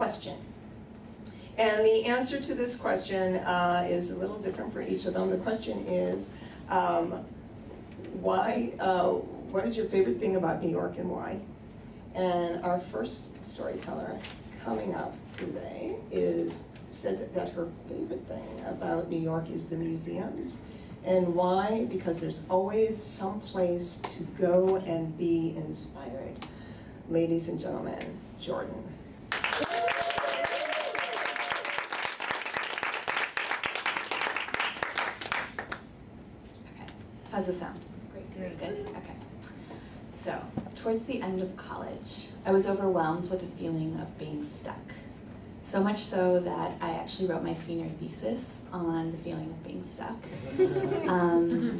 question. And the answer to this question is a little different for each of them. The question is, what is your favorite thing about New York and why? And our first storyteller coming up today said that her favorite thing about New York is the museums. And why? Because there's always some place to go and be inspired. Ladies and gentlemen, Jordan. Okay, how's this sound? Great, very good. Okay. So, towards the end of college, I was overwhelmed with a feeling of being stuck. So much so that I actually wrote my senior thesis on the feeling of being stuck.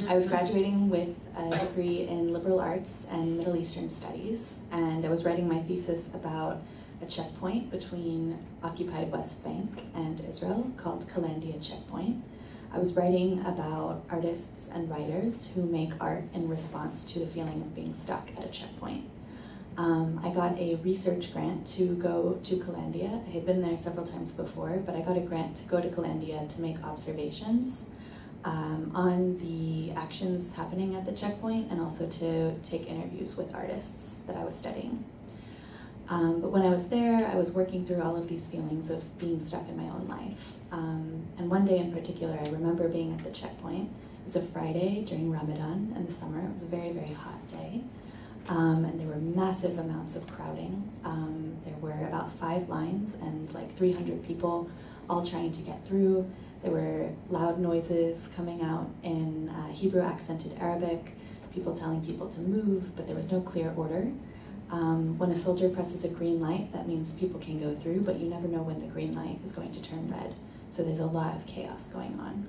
I was graduating with a degree in liberal arts and Middle Eastern studies, and I was writing my thesis about a checkpoint between occupied West Bank and Israel called Kalandia Checkpoint. I was writing about artists and writers who make art in response to the feeling of being stuck at a checkpoint. I got a research grant to go to Kalandia. I had been there several times before, but I got a grant to go to Kalandia to make observations on the actions happening at the checkpoint and also to take interviews with artists that I was studying. But when I was there, I was working through all of these feelings of being stuck in my own life. And one day in particular, I remember being at the checkpoint. It was a Friday during Ramadan in the summer. It was a very, very hot day. And there were massive amounts of crowding. There were about 5 lines and like 300 people all trying to get through. There were loud noises coming out in Hebrew accented Arabic, people telling people to move, but there was no clear order. When a soldier presses a green light, that means people can go through, but you never know when the green light is going to turn red. So there's a lot of chaos going on.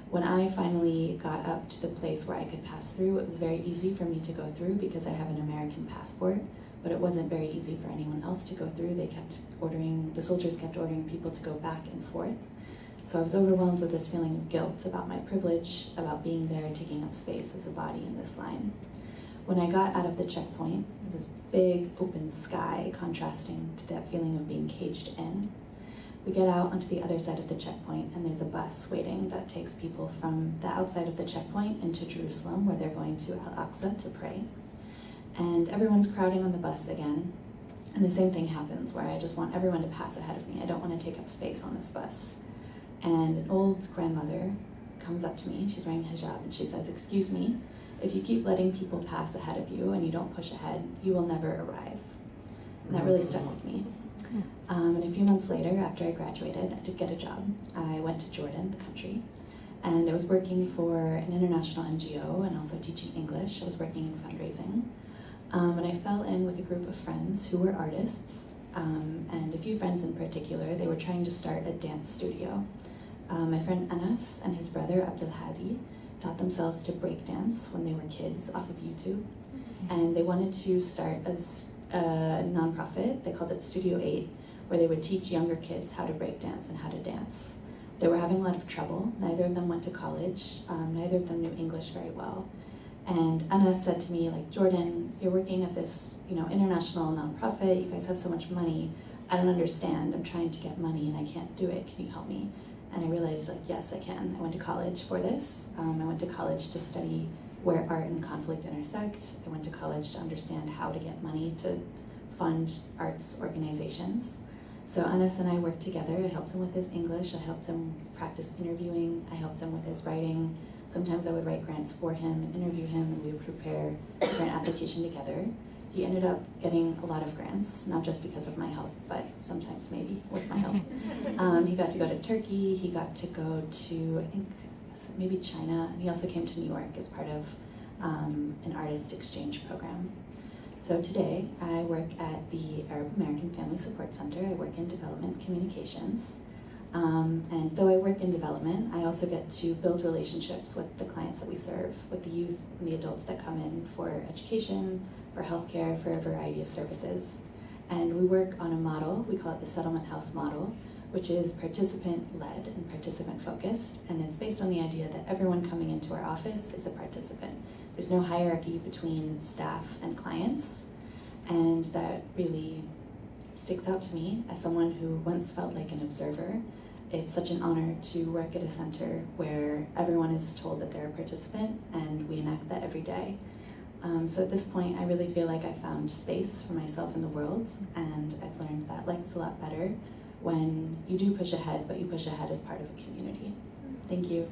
When I finally got up to the place where I could pass through, it was very easy for me to go through because I have an American passport, but it wasn't very easy for anyone else to go through. The soldiers kept ordering people to go back and forth. So I was overwhelmed with this feeling of guilt about my privilege, about being there, taking up space as a body in this line. When I got out of the checkpoint, there was this big open sky contrasting to that feeling of being caged in. We get out onto the other side of the checkpoint and there's a bus waiting that takes people from the outside of the checkpoint into Jerusalem where they're going to Al-Aqsa to pray. And everyone's crowding on the bus again. And the same thing happens where I just want everyone to pass ahead of me. I don't want to take up space on this bus. And an old grandmother comes up to me, she's wearing hijab, and she says, "Excuse me, if you keep letting people pass ahead of you and you don't push ahead, you will never arrive." And that really stuck with me. And a few months later, after I graduated, I did get a job. I went to Jordan, the country, and I was working for an international NGO and also teaching English. I was working in fundraising. And I fell in with a group of friends who were artists, and a few friends in particular. They were trying to start a dance studio. My friend Anas and his brother Abdul Hadi taught themselves to break dance when they were kids off of YouTube. And they wanted to start a nonprofit. They called it Studio 8, where they would teach younger kids how to break dance and how to dance. They were having a lot of trouble. Neither of them went to college. Neither of them knew English very well. And Anas said to me, like, "Jordan, you're working at this, international nonprofit. You guys have so much money. I don't understand. I'm trying to get money and I can't do it. Can you help me?" And I realized, like, yes, I can. I went to college for this. I went to college to study where art and conflict intersect. I went to college to understand how to get money to fund arts organizations. So Anas and I worked together. I helped him with his English. I helped him practice interviewing. I helped him with his writing. Sometimes I would write grants for him and interview him, and we would prepare a grant application together. He ended up getting a lot of grants, not just because of my help, but sometimes maybe with my help. He got to go to Turkey. He got to go to, I think, maybe China. And he also came to New York as part of an artist exchange program. So today, I work at the Arab American Family Support Center. I work in development communications. And though I work in development, I also get to build relationships with the clients that we serve, with the youth and the adults that come in for education, for healthcare, for a variety of services. And we work on a model, we call it the Settlement House model, which is participant-led and participant-focused, and it's based on the idea that everyone coming into our office is a participant. There's no hierarchy between staff and clients, and that really sticks out to me as someone who once felt like an observer. It's such an honor to work at a center where everyone is told that they're a participant, and we enact that every day. So at this point, I really feel like I found space for myself in the world, and I've learned that life is a lot better when you do push ahead, but you push ahead as part of a community. Thank you.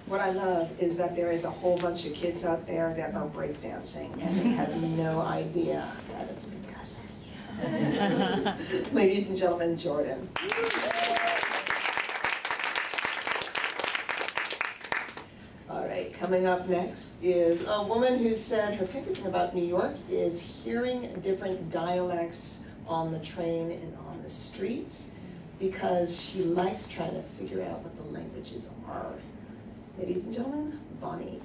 What I love is that there is a whole bunch of kids out there that are breakdancing, and they have no idea that it's because of you. Ladies and gentlemen, Jordan. All right, coming up next is a woman who said her favorite thing about New York is hearing different dialects on the train and on the streets, because she likes trying to figure out what the languages are. Ladies and gentlemen, Bonnie.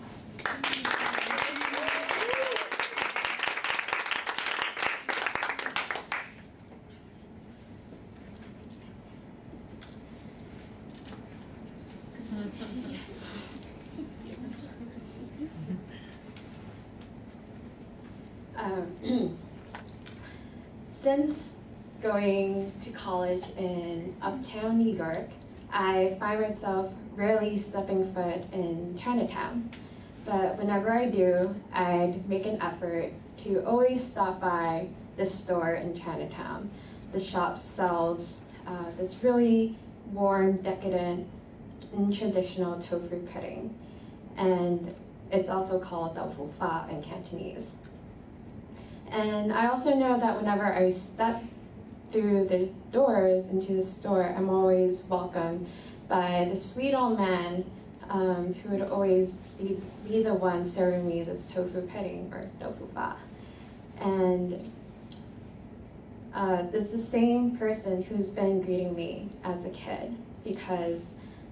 Since going to college in uptown New York, I find myself rarely stepping foot in Chinatown. But whenever I do, I'd make an effort to always stop by this store in Chinatown. The shop sells this really warm, decadent, and traditional tofu pudding. And it's also called doufu fa in Cantonese. And I also know that whenever I step through the doors into the store, I'm always welcomed by the sweet old man who would always be the one serving me this tofu pudding or doufu fa. And it's the same person who's been greeting me as a kid, because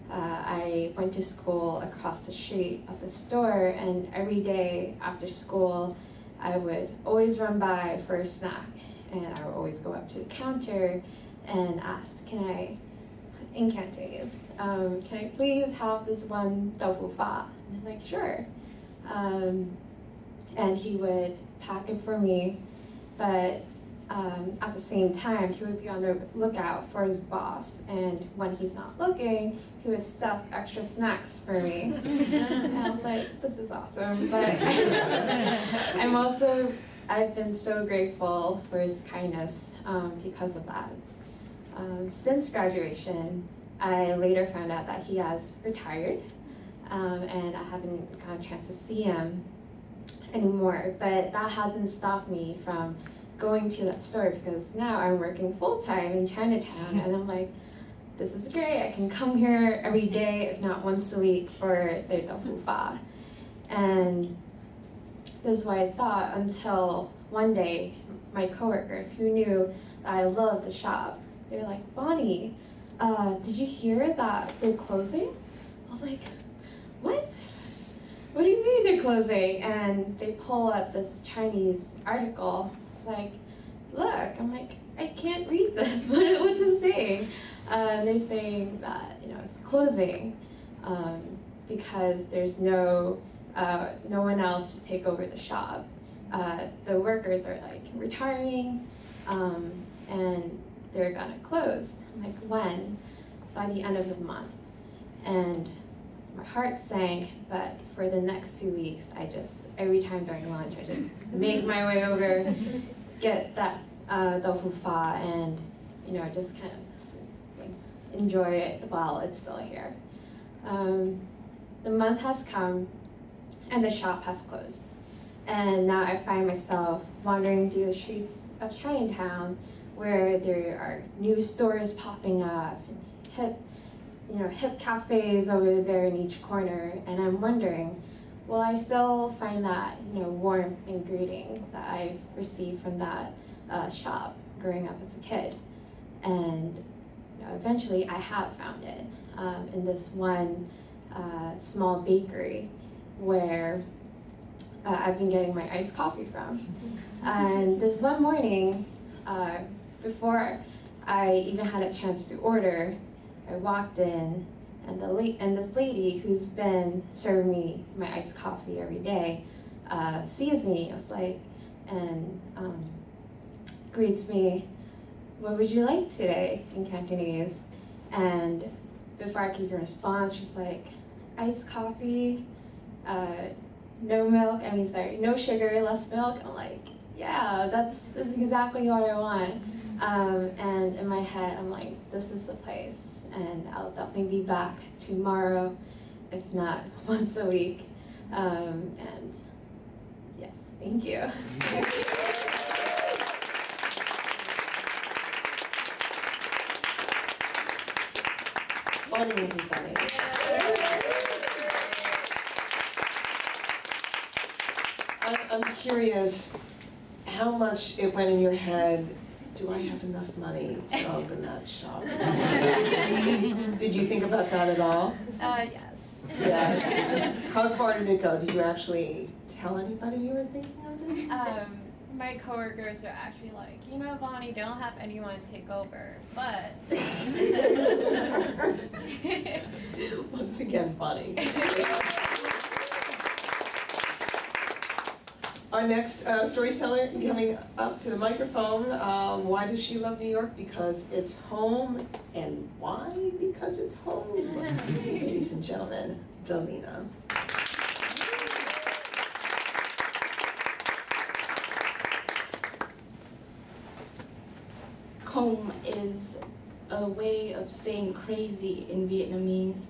I went to school across the street of the store, and every day after school I would always run by for a snack, and I would always go up to the counter and ask, in Cantonese, can I please have this one doufu fa? And he's like, sure. And he would pack it for me, but at the same time, he would be on the lookout for his boss, and when he's not looking, he would stuff extra snacks for me. And I was like, this is awesome, but I've been so grateful for his kindness because of that. Since graduation, I later found out that he has retired, and I haven't gotten a chance to see him anymore, but that hasn't stopped me from going to that store, because now I'm working full-time in Chinatown, and I'm like, this is great, I can come here every day, if not once a week, for their doufu fa. And this is what I thought until one day, my coworkers who knew that I loved the shop, they were like, Bonnie, did you hear that they're closing? I was like, what? What do you mean they're closing? And they pull up this Chinese article. It's like, look, I'm like, I can't read this. What's it saying? They're saying that it's closing because there's no one else to take over the shop. The workers are like retiring, and they're gonna close. I'm like, when? By the end of the month. And my heart sank, but for the next 2 weeks, every time during lunch, I just make my way over, get that doufu fa, and just kind of enjoy it while it's still here. The month has come, and the shop has closed. And now I find myself wandering through the streets of Chinatown, where there are new stores popping up, and hip cafes over there in each corner, and I'm wondering, will I still find that warmth and greeting that I received from that shop growing up as a kid? And eventually I have found it in this one small bakery where I've been getting my iced coffee from. And this one morning, before I even had a chance to order, I walked in And this lady who's been serving me my iced coffee every day sees me. I was like, and greets me, "What would you like today?" in Cantonese. And before I could even respond, she's like, "Iced coffee, no milk. No sugar, less milk." I'm like, yeah, that's exactly what I want. And in my head, I'm like, this is the place. And I'll definitely be back tomorrow, if not once a week. And yes, thank you. Funny, everybody. I'm curious how much it went in your head, do I have enough money to open that shop? Did you think about that at all? Yes. Yeah. How far did it go? Did you actually tell anybody you were thinking of this? My coworkers are actually like, Bonnie, don't have anyone take over, but. Once again, funny. Our next storyteller coming up to the microphone. Why does she love New York? Because it's home. And why? Because it's home. Ladies and gentlemen, Delina. Comb is a way of saying crazy in Vietnamese,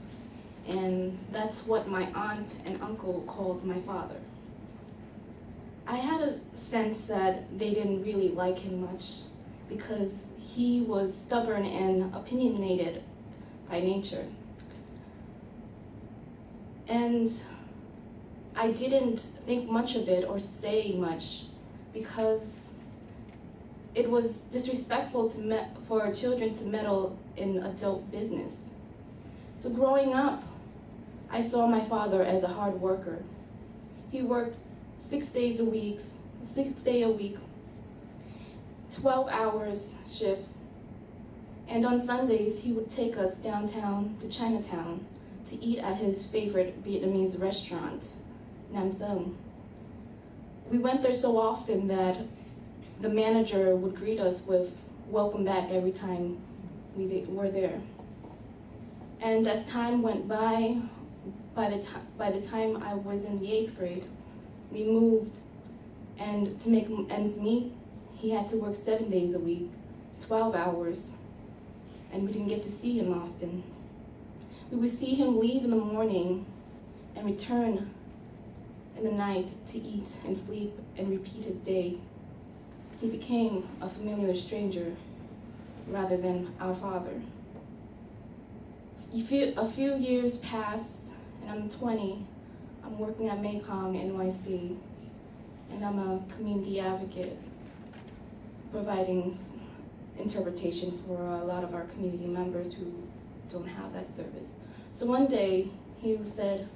and that's what my aunt and uncle called my father. I had a sense that they didn't really like him much because he was stubborn and opinionated by nature. And I didn't think much of it or say much because it was disrespectful for children to meddle in adult business. So growing up, I saw my father as a hard worker. He worked 6 days a week, 12 hours shifts. And on Sundays, he would take us downtown to Chinatown to eat at his favorite Vietnamese restaurant, Nam Sông. We went there so often that the manager would greet us with "welcome back" every time we were there. And as time went by the time I was in the 8th grade, we moved, and to make ends meet, he had to work 7 days a week, 12 hours, and we didn't get to see him often. We would see him leave in the morning and return in the night to eat and sleep and repeat his day. He became a familiar stranger rather than our father. A few years pass, and I'm 20. I'm working at Mekong NYC, and I'm a community advocate, providing interpretation for a lot of our community members who don't have that service. So one day, he said,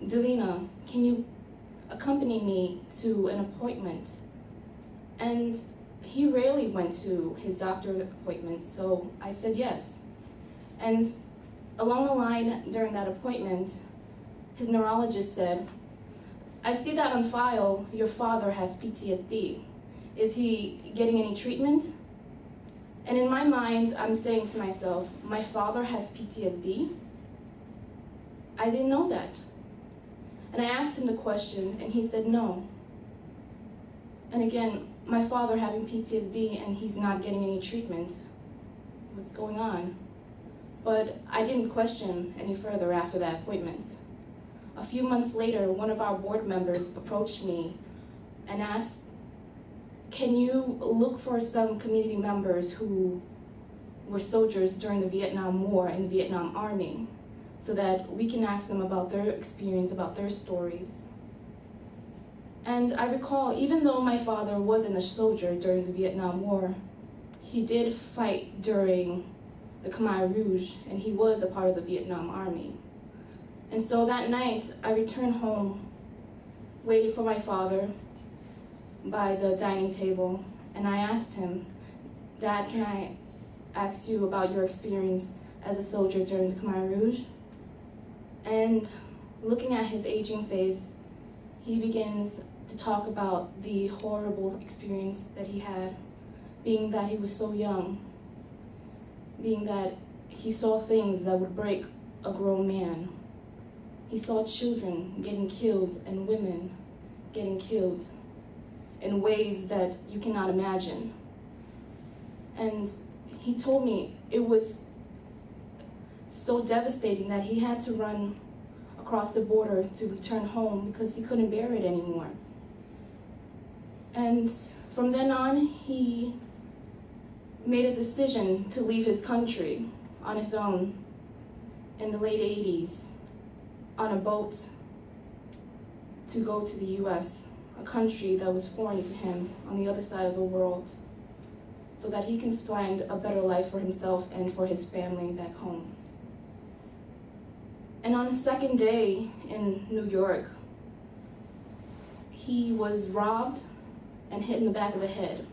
"Delina, can you accompany me to an appointment?" And he rarely went to his doctor appointments, so I said yes. And along the line during that appointment, his neurologist said, "I see that on file your father has PTSD. Is he getting any treatment?" And in my mind, I'm saying to myself, my father has PTSD? I didn't know that. And I asked him the question, and he said no. And again, my father having PTSD and he's not getting any treatment. What's going on? But I didn't question any further after that appointment. A few months later, one of our board members approached me and asked, "Can you look for some community members who were soldiers during the Vietnam War in the Vietnam Army so that we can ask them about their experience, about their stories?" And I recall, even though my father wasn't a soldier during the Vietnam War, he did fight during the Khmer Rouge, and he was a part of the Vietnam Army. And so that night, I returned home, waited for my father by the dining table, and I asked him, "Dad, can I ask you about your experience as a soldier during the Khmer Rouge. And looking at his aging face, he begins to talk about the horrible experience that he had, being that he was so young, being that he saw things that would break a grown man. He saw children getting killed and women getting killed in ways that you cannot imagine. And he told me it was so devastating that he had to run across the border to return home because he couldn't bear it anymore. And from then on, he made a decision to leave his country on his own in the late 80s on a boat to go to the US, a country that was foreign to him on the other side of the world, so that he can find a better life for himself and for his family back home. And on his second day in New York, he was robbed and hit in the back of the head.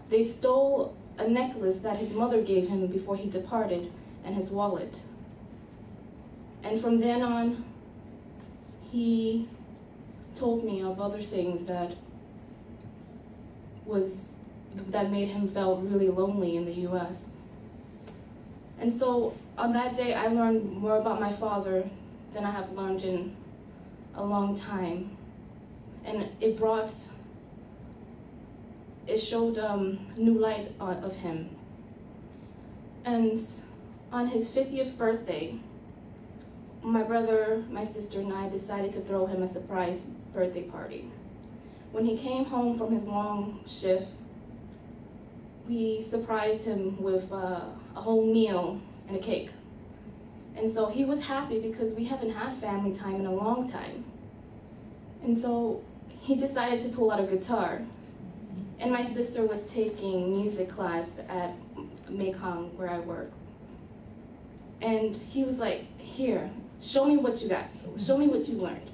They stole a necklace that his mother gave him before he departed and his wallet. And from then on, he told me of other things that made him feel really lonely in the US. And so on that day, I learned more about my father than I have learned in a long time. And it showed new light of him. And on his 50th birthday, my brother, my sister, and I decided to throw him a surprise birthday party. When he came home from his long shift, we surprised him with a whole meal and a cake. And so he was happy because we haven't had family time in a long time. And so he decided to pull out a guitar. And my sister was taking music class at Mekong, where I work. And he was like, "Here, show me what you got. Show me what you learned."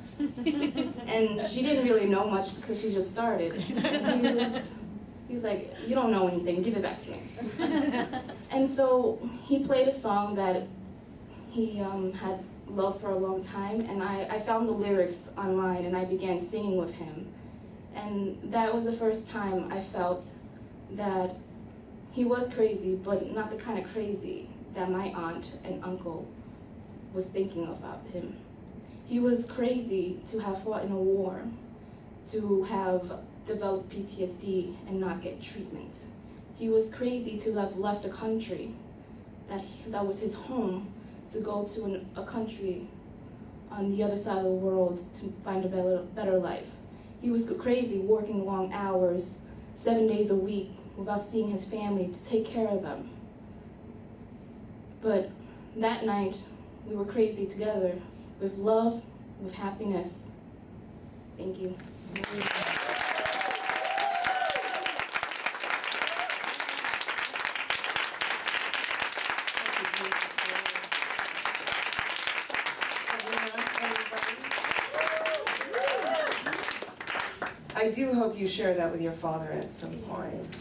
And she didn't really know much because she just started. He was like, "You don't know anything, give it back to me." And so he played a song that he had loved for a long time, and I found the lyrics online and I began singing with him. And that was the first time I felt that he was crazy, but not the kind of crazy that my aunt and uncle was thinking about him. He was crazy to have fought in a war, to have developed PTSD and not get treatment. He was crazy to have left a country that was his home to go to a country on the other side of the world to find a better life. He was crazy working long hours, 7 days a week, without seeing his family to take care of them. But that night, we were crazy together, with love, with happiness. Thank you. I do hope you share that with your father at some point.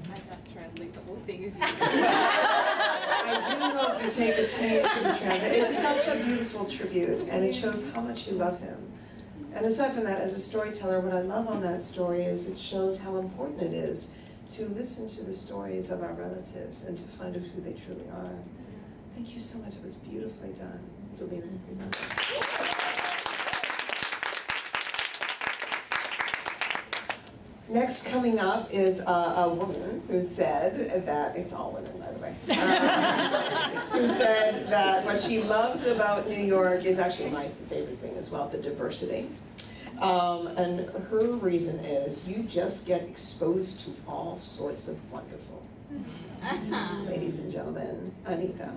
I have to translate the whole thing if you I do hope you take a tape to the transit. It's such a beautiful tribute, and it shows how much you love him. And aside from that, as a storyteller, what I love on that story is it shows how important it is to listen to the stories of our relatives and to find out who they truly are. Thank you so much. It was beautifully done, Delina. Next coming up is a woman who said that, it's all women by the way, who said that what she loves about New York is actually my favorite thing as well, the diversity. And her reason is you just get exposed to all sorts of wonderful. Ladies and gentlemen, Anita.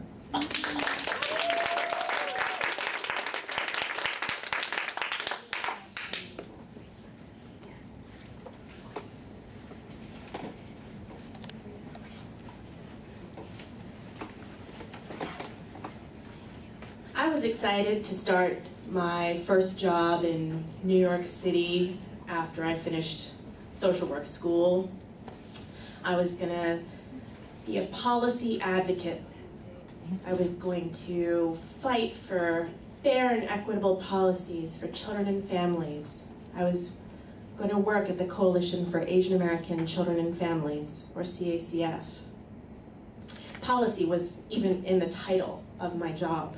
I was excited to start my first job in New York City after I finished social work school. I was gonna be a policy advocate I was going to fight for fair and equitable policies for children and families. I was going to work at the Coalition for Asian American Children and Families, or CACF. Policy was even in the title of my job.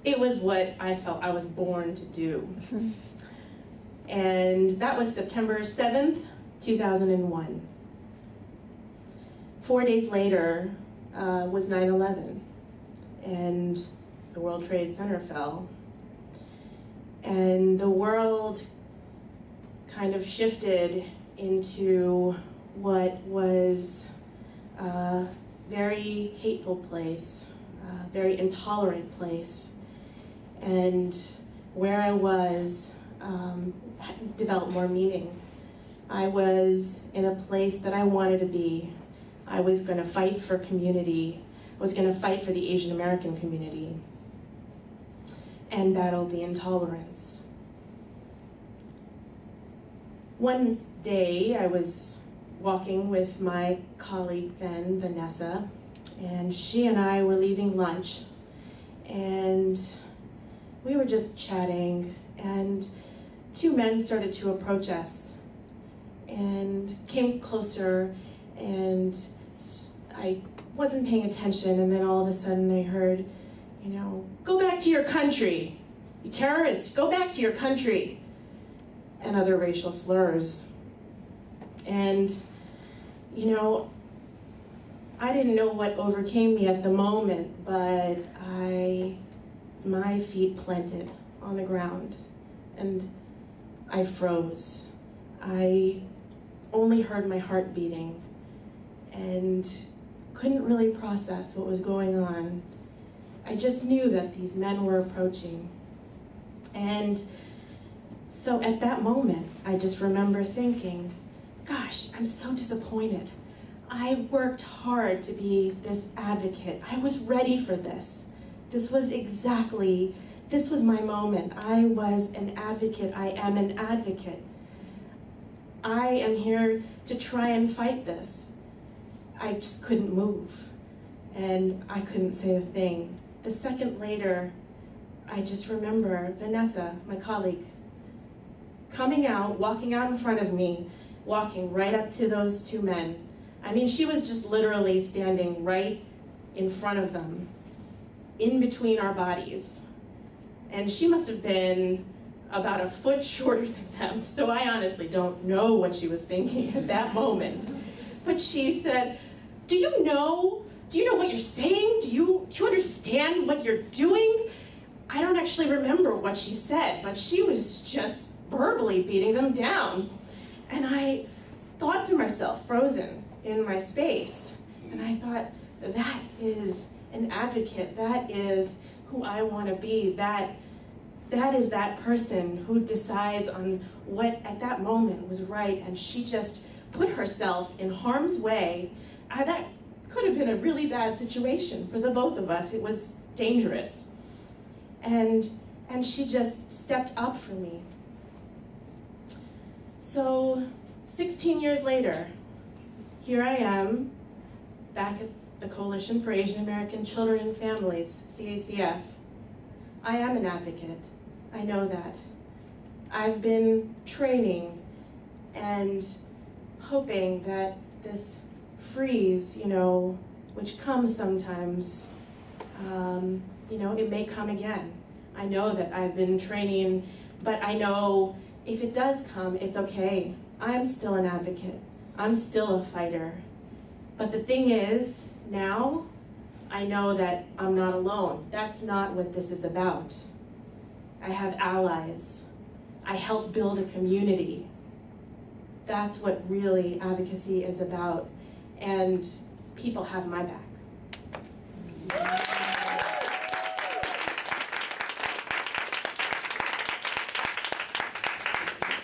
It was what I felt I was born to do. And that was September 7th, 2001. 4 days later was 9/11, and the World Trade Center fell. And the world kind of shifted into what was a very hateful place, a very intolerant place. And where I was developed more meaning. I was in a place that I wanted to be. I was going to fight for community. I was going to fight for the Asian American community and battle the intolerance. One day I was walking with my colleague then, Vanessa, and she and I were leaving lunch, and we were just chatting, and two men started to approach us and came closer, and I wasn't paying attention, and then all of a sudden I heard, go back to your country, you terrorist, go back to your country, and other racial slurs. And, I didn't know what overcame me at the moment, but my feet planted on the ground, and I froze. I only heard my heart beating and couldn't really process what was going on. I just knew that these men were approaching. And so at that moment, I just remember thinking, gosh, I'm so disappointed. I worked hard to be this advocate. I was ready for this. This was my moment. I was an advocate. I am an advocate. I am here to try and fight this. I just couldn't move, and I couldn't say a thing. The second later, I just remember Vanessa, my colleague, coming out, walking out in front of me, walking right up to those two men. I mean, she was just literally standing right in front of them, in between our bodies. And she must have been about a foot shorter than them, so I honestly don't know what she was thinking at that moment. But she said, do you know what you're saying? Do you understand what you're doing? I don't actually remember what she said, but she was just verbally beating them down. And I thought to myself, frozen in my space, and I thought, that is an advocate. That is who I want to be. That is that person who decides on what at that moment was right, and she just put herself in harm's way. That could have been a really bad situation for the both of us. It was dangerous. And she just stepped up for me. So 16 years later, here I am, back at the Coalition for Asian American Children and Families, CACF. I am an advocate. I know that. I've been training and hoping that this freeze, which comes sometimes, it may come again. I know that I've been training, but I know if it does come, it's okay. I'm still an advocate. I'm still a fighter. But the thing is, now, I know that I'm not alone. That's not what this is about. I have allies. I help build a community. That's what really advocacy is about. And people have my back.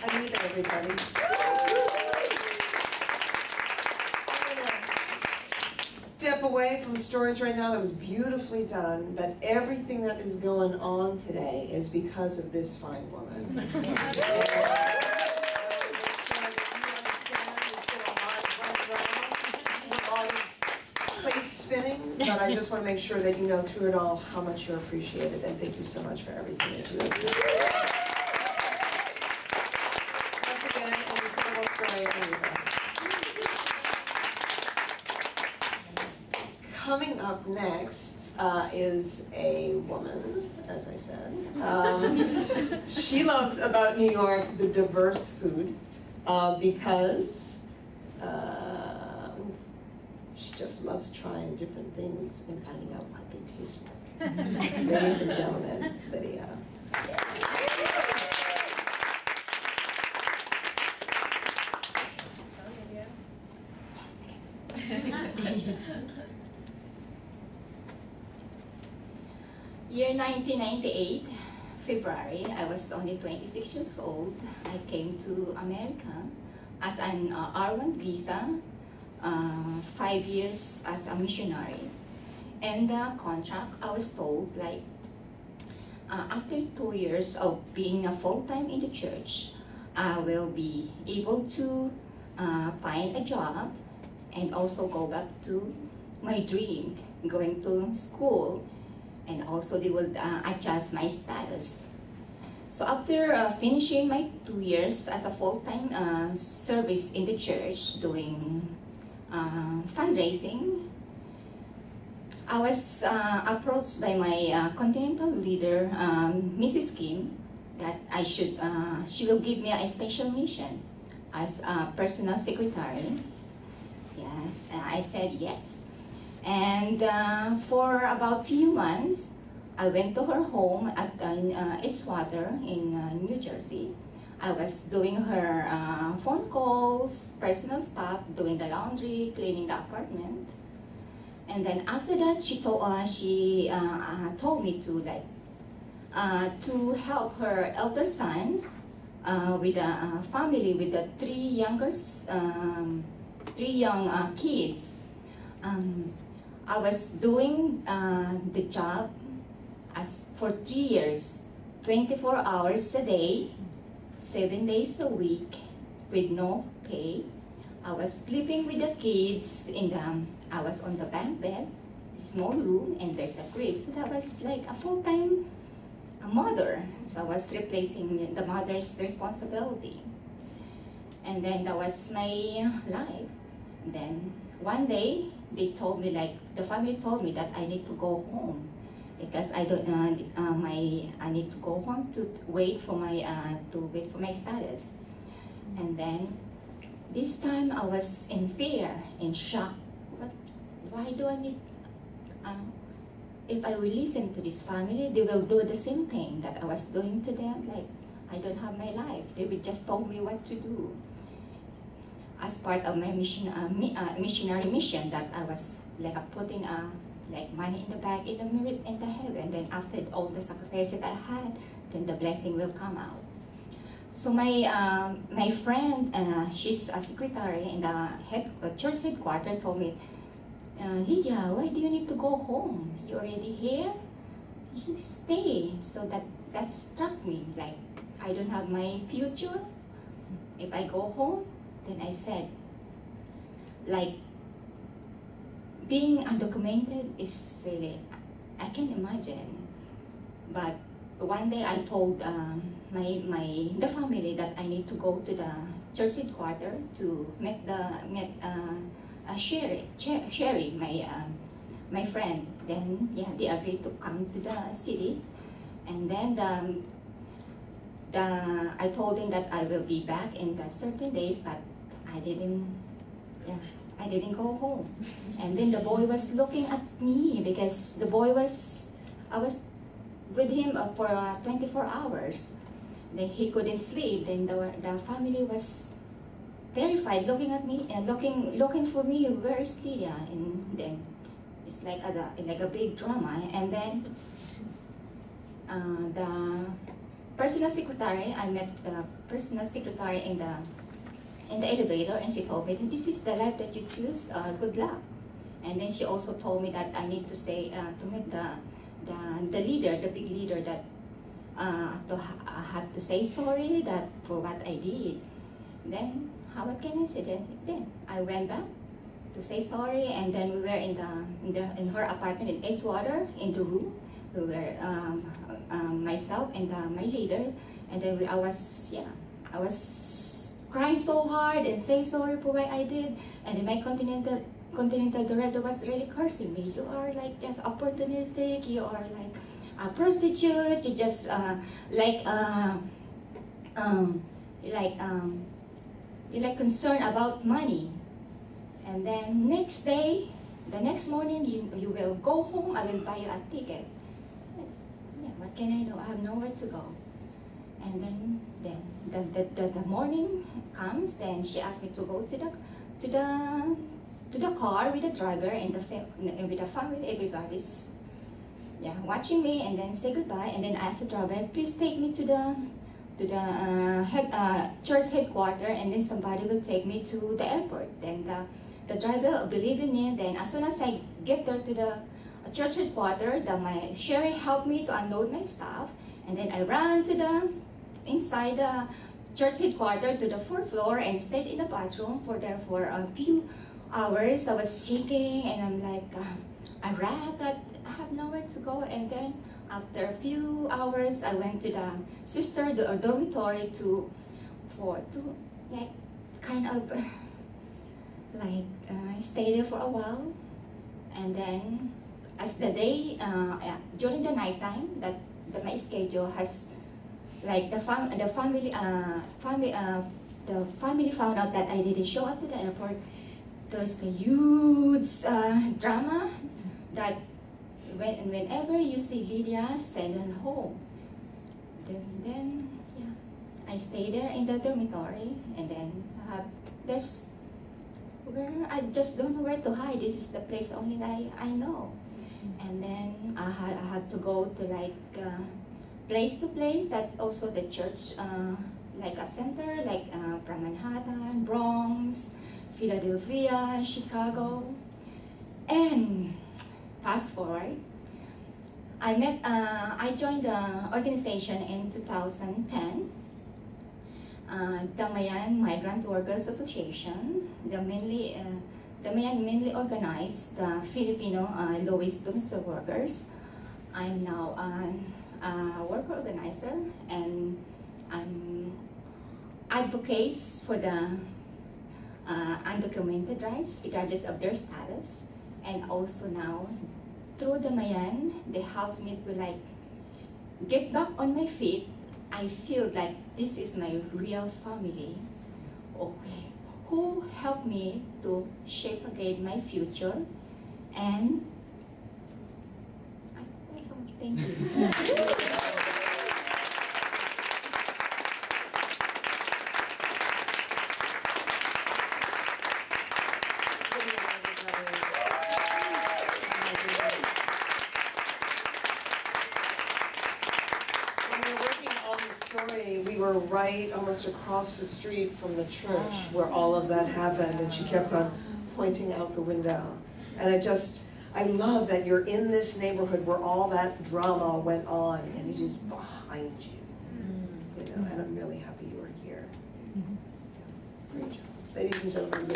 I need that, everybody. I'm gonna step away from stories right now. That was beautifully done, but everything that is going on today is because of this fine woman. Plate spinning. but I just want to make sure that you know through it all how much you're appreciated, and thank you so much for everything that you do. Once again, an incredible story, Anita. Coming up next is a woman, as I said. She loves about New York the diverse food because she just loves trying different things and finding out what they taste like. Ladies and gentlemen, Lydia. Year 1998, February, I was only 26 years old. I came to America as an R1 visa, 5 years as a missionary. And the contract, I was told, like, after 2 years of being a full-time in the church, I will be able to find a job and also go back to my dream, going to school, and also they will adjust my status. So after finishing my 2 years as a full-time service in the church doing fundraising, I was approached by my continental leader, Mrs. Kim, that I should, she will give me a special mission as a personal secretary. Yes, I said yes. And for about few months, I went to her home at Edgewater in New Jersey. I was doing her phone calls, personal stuff, doing the laundry, cleaning the apartment. And then after that, she told me to to help her elder son with a family with the three young kids. I was doing the job for 3 years, 24 hours a day, 7 days a week, with no pay. I was sleeping with the kids I was on the bunk bed, small room, and there's a crib. So that was like a full-time mother. So I was replacing the mother's responsibility. And then that was my life. And then one day, they told me, the family told me that I need to go home because I need to go home to wait for my status. And then this time I was in fear, in shock. Why do I need? If I will listen to this family, they will do the same thing that I was doing to them. Like I don't have my life. They will just tell me what to do. As part of my missionary mission, that I was putting money in the bag in the heaven. Then after all the sacrifices I had, then the blessing will come out. So my friend, she's a secretary in the church headquarters, told me, Lydia, why do you need to go home? You're already here. You stay. So that struck me. Like I don't have my future. If I go home, then I said, being undocumented is really, I can imagine. But one day I told the family that I need to go to the church headquarters to meet Sherry, my friend. Then they agreed to come to the city, and then I told them that I will be back in the certain days, but I didn't go home. And then the boy was looking at me because I was with him for 24 hours. Then he couldn't sleep. Then the family was terrified, looking at me and looking for me. Where is Lydia? And then it's like a big drama. And then the personal secretary, I met the personal secretary in the elevator, and she told me that this is the life that you choose. Good luck. And then she also told me that I need to say to meet the leader, the big leader, that I have to say sorry that for what I did. Then what can I say? Then I went back to say sorry, and then we were in her apartment in Edgewater in the room. We were myself and my leader, and then I was crying so hard and say sorry for what I did, and then my continental director was really cursing me. You are like just opportunistic. You are like a prostitute. You just you're like concerned about money. And then the next morning, you will go home. I will buy you a ticket. Yes. Yeah, what can I do? I have nowhere to go. And then the morning comes. Then she asked me to go to the car with the driver and with the family. Everybody's watching me, and then say goodbye. And then I asked the driver, please take me to the church headquarters, and then somebody will take me to the airport. Then the driver believed in me. Then as soon as I get there to the church headquarters, my Sherry helped me to unload my stuff, and then I ran to inside the church headquarters to the 4th floor and stayed in the bathroom for a few hours. I was shaking, and I'm like a rat that I have nowhere to go. And then after a few hours, I went to the sister dormitory to like kind of stay there for a while. And then as the day during the nighttime, that my schedule has like the family found out that I didn't show up to the airport. There's a huge drama that whenever you see Lydia, send her home. Then I stay there in the dormitory, and then there's where I just don't know where to hide. This is the place only that I know. And then I had to go to like place to place. That also the church, like a center, like from Manhattan, Bronx, Philadelphia, Chicago. And fast forward, I joined the organization in 2010, Damayan Migrant Workers Association. The Damayan mainly organized the Filipino lowest domestic workers. I'm now a worker organizer, and I'm advocates for the undocumented rights regardless of their status. And also now, through Damayan, they helped me to like get back on my feet. I feel like this is my real family. Okay. Who helped me to shape again my future. And that's all. Thank you. We were right almost across the street from the church where all of that happened, and she kept on pointing out the window. And I love that you're in this neighborhood where all that drama went on, and it is behind you. You know, and I'm really happy you were here. Great job. Ladies and gentlemen.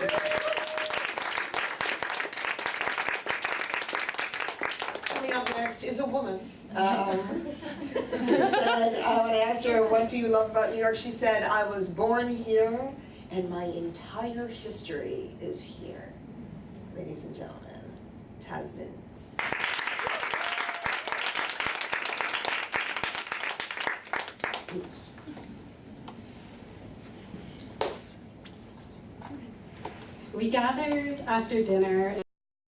Coming up next is a woman. Said, when I asked her, what do you love about New York? She said, I was born here and my entire history is here. Ladies and gentlemen, Tasmin. We gathered after dinner